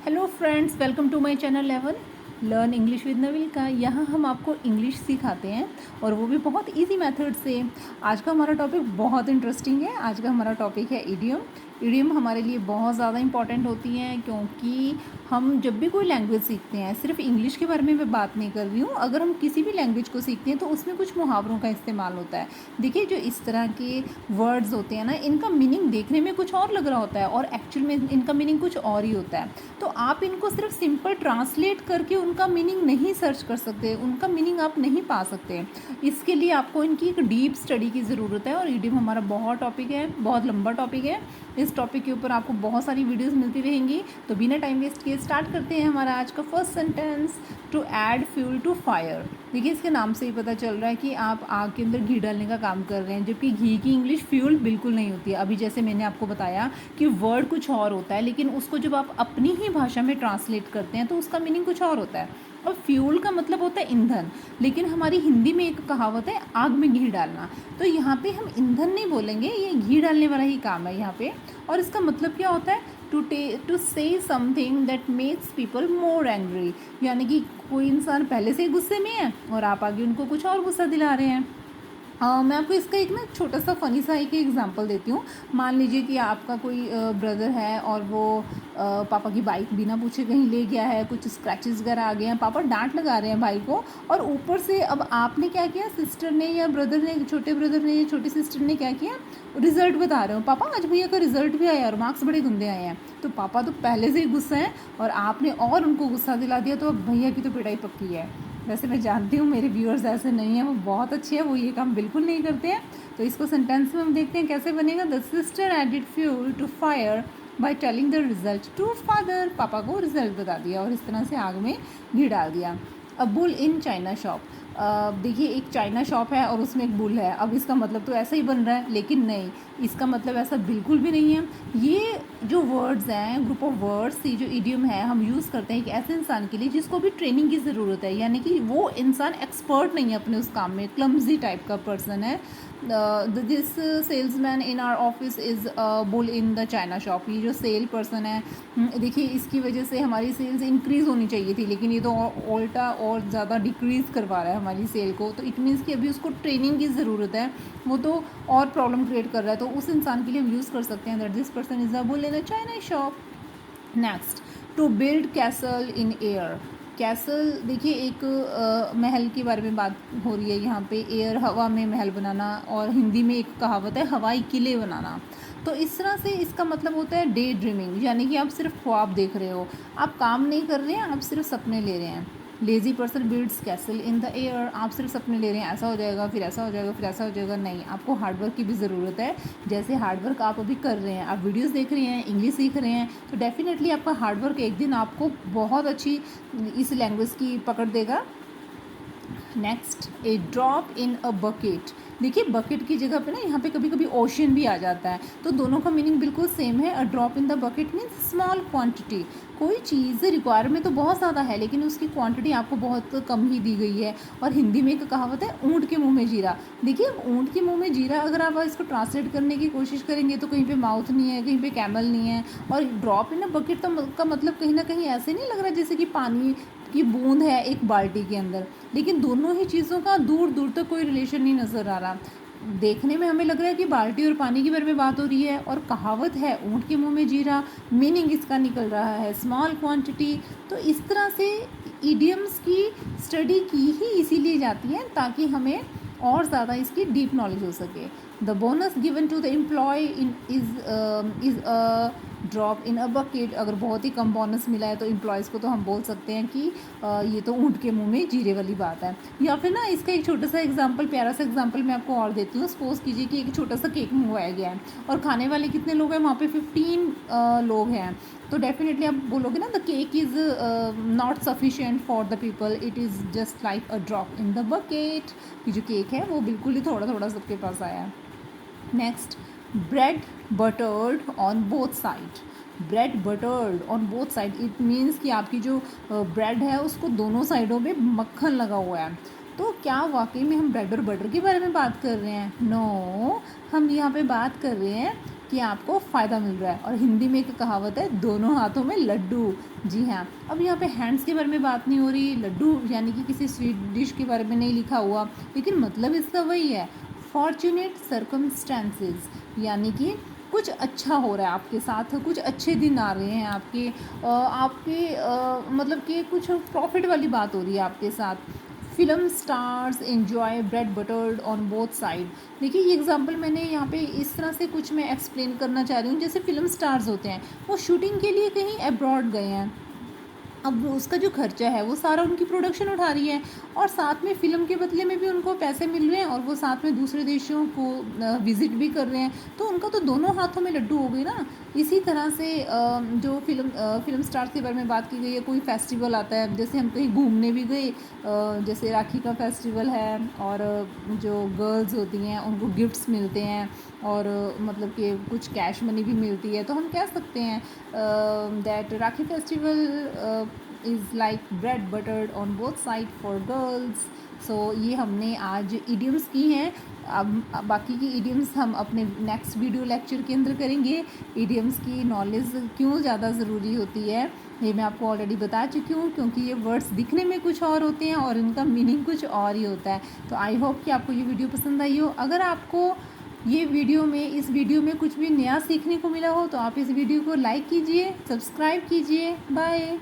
Hello friends, welcome to my channel Levan learn English with Navil का। यहाँ हम आपको इंग्लिश सिखाते हैं और वो भी बहुत इजी मेथड से। आज का हमारा टॉपिक बहुत इंटरेस्टिंग है। आज का हमारा टॉपिक है इडियम। इडियम हमारे लिए बहुत ज़्यादा इंपॉर्टेंट होती हैं क्योंकि हम जब भी कोई लैंग्वेज सीखते हैं, सिर्फ इंग्लिश के बारे में मैं बात नहीं कर रही हूँ, अगर हम किसी भी लैंग्वेज को सीखते हैं तो उसमें कुछ मुहावरों का इस्तेमाल होता है। देखिए, जो इस तरह के वर्ड्स होते हैं ना, इनका मीनिंग देखने में कुछ और लग रहा होता है और एक्चुअल में इनका मीनिंग कुछ और ही होता है। तो आप इनको सिर्फ सिंपल ट्रांसलेट करके उनका मीनिंग नहीं सर्च कर सकते, उनका मीनिंग आप नहीं पा सकते। इसके लिए आपको इनकी एक डीप स्टडी की ज़रूरत है और इडियम हमारा बहुत टॉपिक है, बहुत लंबा टॉपिक है। इस टॉपिक के ऊपर आपको बहुत सारी वीडियोस मिलती रहेंगी। तो बिना टाइम वेस्ट किए स्टार्ट करते हैं हमारा आज का first sentence. To add fuel to fire. देखिए, इसके नाम से ही पता चल रहा है कि आप आग के अंदर घी डालने का काम कर रहे हैं, जबकि घी की इंग्लिश फ्यूल बिल्कुल नहीं होती है। अभी जैसे मैंने आपको बताया कि वर्ड कुछ और होता है, लेकिन उसको जब आप अपनी ही भाषा में ट्रांसलेट करते हैं तो उसका मीनिंग कुछ और होता है। और फ्यूल का मतलब होता है ईंधन, लेकिन हमारी हिंदी में एक कहावत है आग में घी डालना। तो यहाँ पे हम ईंधन नहीं बोलेंगे, ये घी डालने वाला ही काम है यहाँ पे। और इसका मतलब क्या होता है? To say something that makes people more angry, यानी कि कोई इंसान पहले से ही गुस्से में है और आप आगे उनको कुछ और गुस्सा दिला रहे हैं। मैं आपको इसका एक ना छोटा सा फ़नी सा एक एग्जांपल देती हूँ। मान लीजिए कि आपका कोई ब्रदर है और वो पापा की बाइक बिना पूछे कहीं ले गया है, कुछ स्क्रैचेस वगैरह आ गए हैं, पापा डांट लगा रहे हैं भाई को, और ऊपर से अब आपने क्या किया, सिस्टर ने या ब्रदर ने, छोटे ब्रदर ने या छोटी सिस्टर ने क्या किया, रिजल्ट बता रहे हो, पापा आज भैया का रिजल्ट भी आया और मार्क्स बड़े गंदे आए हैं। तो पापा तो पहले से ही गुस्सा है और आपने और उनको गुस्सा दिला दिया, तो अब भैया की तो पिटाई पक्की है। वैसे मैं जानती हूँ मेरे व्यूअर्स ऐसे नहीं हैं, वो बहुत अच्छे हैं, वो ये काम बिल्कुल नहीं करते हैं। तो इसको सेंटेंस में हम देखते हैं कैसे बनेगा। The sister added fuel to fire by telling the result to father. पापा को रिजल्ट बता दिया और इस तरह से आग में घी डाल दिया। अ बुल इन चाइना शॉप। देखिए, एक चाइना शॉप है और उसमें एक बुल है। अब इसका मतलब तो ऐसा ही बन रहा है, लेकिन नहीं, इसका मतलब ऐसा बिल्कुल भी नहीं है। ये जो वर्ड्स हैं, ग्रुप ऑफ वर्ड्स, ये जो इडियम है, हम यूज़ करते हैं एक ऐसे इंसान के लिए जिसको भी ट्रेनिंग की ज़रूरत है, यानी कि वो इंसान एक्सपर्ट नहीं है अपने उस काम में, क्लमजी टाइप का पर्सन है। This salesman in our office is bull in the china shop. ये जो सेल पर्सन है, देखिए, इसकी वजह से हमारी सेल्स इंक्रीज़ होनी चाहिए थी, लेकिन ये तो उल्टा और ज़्यादा डिक्रीज़ करवा रहा है हमारी सेल को। तो इट मीन्स कि अभी उसको ट्रेनिंग की ज़रूरत है, वो तो और प्रॉब्लम क्रिएट कर रहा है। तो उस इंसान के लिए हम यूज़ कर सकते हैं that this person is a bull in a china shop. Next, to build castle in air. Castle, देखिए, एक महल के बारे में बात हो रही है यहाँ पे। एयर, हवा में महल बनाना, और हिंदी में एक कहावत है हवाई किले बनाना। तो इस तरह से इसका मतलब होता है डे ड्रीमिंग, यानी कि आप सिर्फ ख्वाब देख रहे हो, आप काम नहीं कर रहे हैं, आप सिर्फ सपने ले रहे हैं। Lazy person builds castle in the air. आप सिर्फ सपने ले रहे हैं, ऐसा हो जाएगा, फिर ऐसा हो जाएगा, फिर ऐसा हो जाएगा। नहीं, आपको हार्डवर्क की भी ज़रूरत है। जैसे हार्डवर्क आप अभी कर रहे हैं, आप वीडियोस देख रहे हैं, इंग्लिश सीख रहे हैं, तो डेफिनेटली आपका हार्डवर्क एक दिन आपको बहुत अच्छी इस लैंग्वेज की पकड़ देगा। Next, A drop in a bucket. देखिए, बकेट की जगह पे ना यहाँ पे कभी कभी ओशन भी आ जाता है, तो दोनों का मीनिंग बिल्कुल सेम है। अ drop in the bucket means small quantity. कोई चीज़ रिक्वायरमेंट तो बहुत ज़्यादा है, लेकिन उसकी क्वांटिटी आपको बहुत कम ही दी गई है। और हिंदी में एक कहावत है ऊँट के मुंह में जीरा। देखिए, ऊँट के मुंह में जीरा, अगर आप इसको ट्रांसलेट करने की कोशिश करेंगे तो कहीं पे माउथ नहीं है, कहीं पे कैमल नहीं है। और ड्रॉप इन अ बकेट का मतलब कहीं ना कहीं ऐसे नहीं लग रहा जैसे कि पानी की बूंद है एक बाल्टी के अंदर, लेकिन दोनों ही चीज़ों का दूर दूर तक कोई रिलेशन नहीं नज़र आ रहा। देखने में हमें लग रहा है कि बाल्टी और पानी के बारे में बात हो रही है, और कहावत है ऊँट के मुंह में जीरा, मीनिंग इसका निकल रहा है स्मॉल क्वांटिटी। तो इस तरह से इडियम्स की स्टडी की ही इसीलिए जाती है ताकि हमें और ज़्यादा इसकी डीप नॉलेज हो सके। The bonus given to the employee is a drop in a bucket. अगर बहुत ही कम बोनस मिला है तो एम्प्लॉयज़ को तो हम बोल सकते हैं कि ये तो ऊँट के मुंह में जीरे वाली बात है। या फिर ना, इसका एक छोटा सा एग्जांपल, प्यारा सा एग्जांपल मैं आपको और देती हूँ। सपोज़ कीजिए कि एक छोटा सा केक मंगवाया गया है और खाने वाले कितने लोग हैं वहाँ पे, 15 लोग हैं। तो डेफिनेटली आप बोलोगे ना, the cake is not sufficient for the people, it is just like a drop in the bucket. कि जो केक है वो बिल्कुल ही थोड़ा थोड़ा सबके पास आया है। Next, bread buttered on both side. Bread buttered on both side, it means कि आपकी जो ब्रेड है उसको दोनों साइडों में मक्खन लगा हुआ है। तो क्या वाकई में हम ब्रेड और बटर के बारे में बात कर रहे हैं? नो, हम यहाँ पे बात कर रहे हैं कि आपको फ़ायदा मिल रहा है। और हिंदी में एक कहावत है, दोनों हाथों में लड्डू। जी हाँ, अब यहाँ पे हैंड्स के बारे में बात नहीं हो रही, लड्डू यानी कि किसी स्वीट डिश के बारे में नहीं लिखा हुआ, लेकिन मतलब इसका वही है, फॉर्चुनेट सर्कमस्टेंसेस, यानी कि कुछ अच्छा हो रहा है आपके साथ, कुछ अच्छे दिन आ रहे हैं आपके मतलब कि कुछ प्रॉफिट वाली बात हो रही है आपके साथ। Film stars enjoy bread buttered on both side. देखिए ये एग्जांपल मैंने यहाँ पे इस तरह से कुछ मैं एक्सप्लेन करना चाह रही हूँ, जैसे फिल्म स्टार्स होते हैं, वो शूटिंग के लिए कहीं अब्रॉड गए हैं, अब उसका जो खर्चा है वो सारा उनकी प्रोडक्शन उठा रही है, और साथ में फ़िल्म के बदले में भी उनको पैसे मिल रहे हैं, और वो साथ में दूसरे देशों को विज़िट भी कर रहे हैं, तो उनका तो दोनों हाथों में लड्डू हो गए ना। इसी तरह से जो फिल्म स्टार्स के बारे में बात की गई है, कोई फेस्टिवल आता है, जैसे हम कहीं घूमने भी गए, जैसे राखी का फेस्टिवल है, और जो गर्ल्स होती हैं उनको गिफ्ट्स मिलते हैं, और मतलब कि कुछ कैश मनी भी मिलती है, तो हम कह सकते हैं that Rakhi festival is like bread buttered on both side for girls. So ये हमने आज इडियम्स की हैं। अब बाकी की इडियम्स हम अपने नेक्स्ट वीडियो लेक्चर के अंदर करेंगे। इडियम्स की नॉलेज क्यों ज़्यादा ज़रूरी होती है ये मैं आपको ऑलरेडी बता चुकी हूँ, क्योंकि ये वर्ड्स दिखने में कुछ और होते हैं और इनका मीनिंग कुछ और ही होता है। तो आई होप कि आपको ये वीडियो पसंद आई हो। अगर आपको इस वीडियो में कुछ भी नया सीखने को मिला हो तो आप इस वीडियो को लाइक कीजिए, सब्सक्राइब कीजिए। बाय।